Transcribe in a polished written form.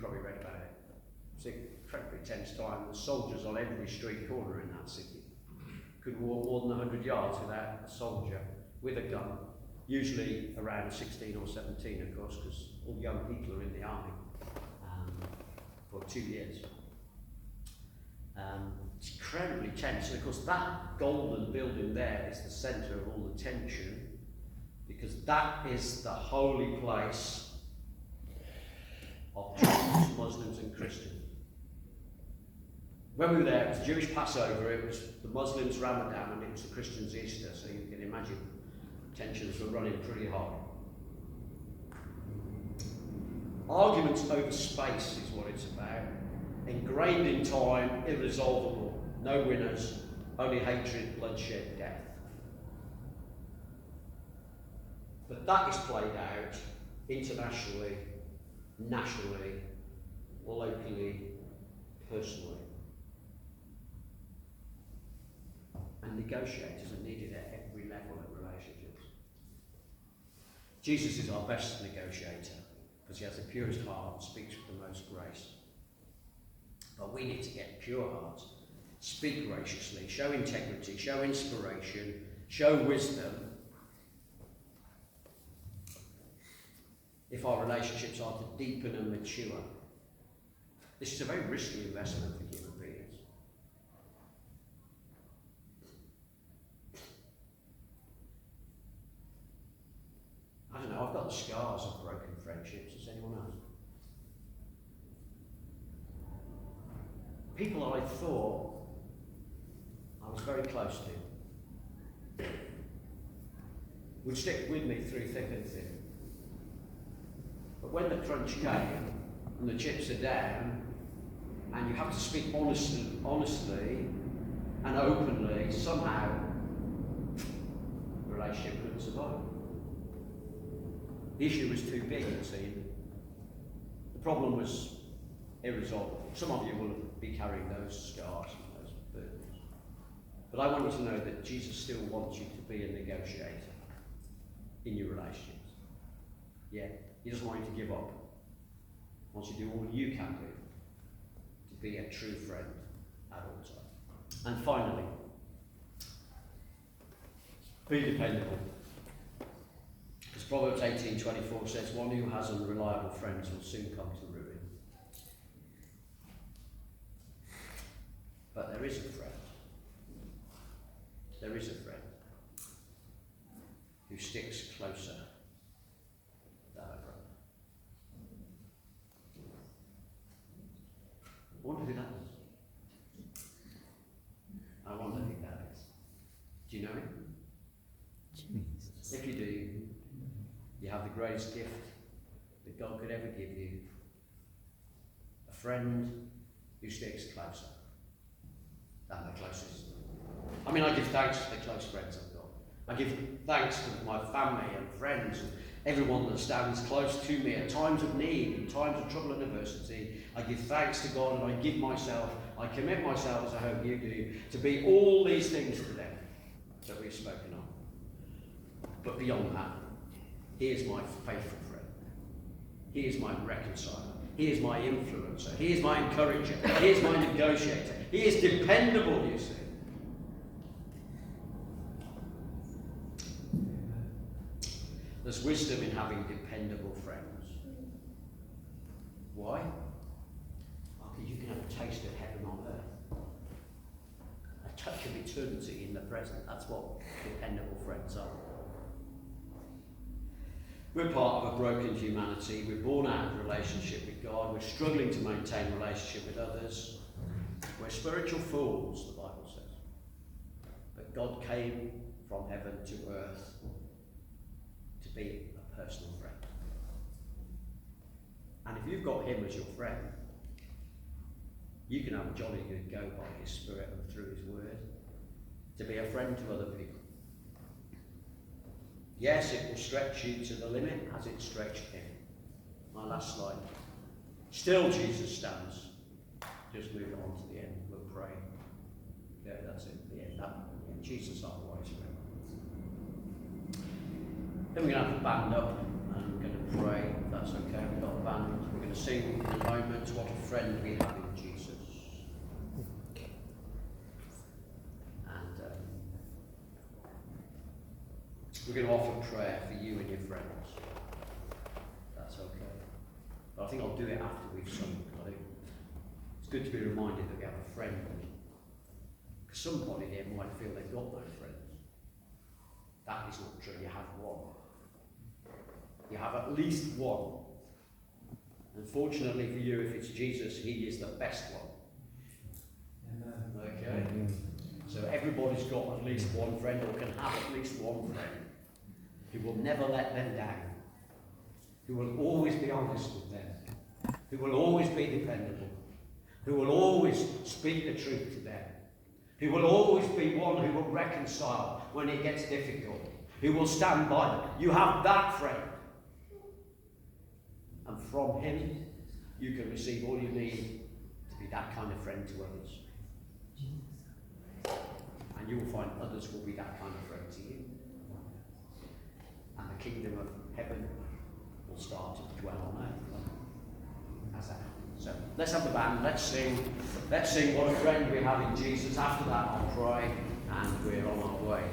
probably read about it. It's an incredibly tense time. There's soldiers on every street corner in that city. Couldn't walk more than 100 yards without a soldier with a gun. Usually around 16 or 17, of course, because all young people are in the army for 2 years. It's incredibly tense, and of course that golden building there is the centre of all the tension, because that is the holy place of Jews, Muslims and Christians. When we were there, it was Jewish Passover, it was the Muslims' Ramadan, and it was the Christians' Easter, so you can imagine tensions were running pretty hard. Arguments over space is what it's about. Ingrained in time, irresolvable, no winners, only hatred, bloodshed, death. But that is played out internationally, nationally, locally, personally. And negotiators are needed at every level of relationships. Jesus is our best negotiator because he has the purest heart and speaks with the most grace. But we need to get pure hearts, speak graciously, show integrity, show inspiration, show wisdom. If our relationships are to deepen and mature, this is a very risky investment for human beings. I don't know, I've got the scars of broken friendships. Does anyone else? People I thought I was very close to would stick with me through thick and thin. But when the crunch came and the chips are down and you have to speak honestly and openly, somehow the relationship couldn't survive. The issue was too big, it seemed. The problem was irresolvable. Some of you will be carrying those scars and those burdens. But I want you to know that Jesus still wants you to be a negotiator in your relationships. Yeah, he doesn't want you to give up. He wants you to do all you can do to be a true friend at all times. And finally, be dependable. Because Proverbs 18:24 says, one who has unreliable friends will soon come to ruin. But there is a friend. There is a friend who sticks closer than a brother. I wonder who that is. I wonder who that is. Do you know him? If you do, you have the greatest gift that God could ever give you. A friend who sticks closer than the closest. I mean, I give thanks to the close friends I've got. I give thanks to my family and friends and everyone that stands close to me at times of need, in times of trouble and adversity. I give thanks to God and I give myself, I commit myself, as I hope you do, to be all these things to them that we've spoken of. But beyond that, he is my faithful friend. He is my reconciler. He is my influencer. He is my encourager. He is my negotiator. He is dependable, you see. There's wisdom in having dependable friends. Why? Well, because you can have a taste of heaven on earth. A touch of eternity in the present. That's what dependable friends are. We're part of a broken humanity. We're born out of relationship with God. We're struggling to maintain relationship with others. We're spiritual fools, the Bible says. But God came from heaven to earth to be a personal friend. And if you've got him as your friend, you can have a jolly good go by his Spirit and through his word to be a friend to other people. Yes, it will stretch you to the limit as it stretched him. My last slide. Still Jesus stands. Just move on to the end. We'll pray. Yeah, that's it. The end. Jesus our wise friend. Then we're going to have the band up and we're going to pray. If that's okay. We've got the band. We're going going to sing in a moment, What a Friend We Have in Jesus. And we're going to offer prayer for you and your friends. That's okay. But I think I'll do it after we've sung. I think it's good to be reminded that we have a friend. Because somebody here might feel they've got no friends. That is not true. You have one. You have at least one. Unfortunately for you, if it's Jesus, he is the best one. Okay? So everybody's got at least one friend, or can have at least one friend, who will never let them down, who will always be honest with them, who will always be dependable, who will always speak the truth to them, who will always be one who will reconcile when it gets difficult, who will stand by them. You have that friend. And from him, you can receive all you need to be that kind of friend to others. And you will find others will be that kind of friend to you. And the kingdom of heaven will start to dwell on earth. How's that? So let's have the band, let's sing what a friend we have in Jesus. After that I'll pray and we're on our way.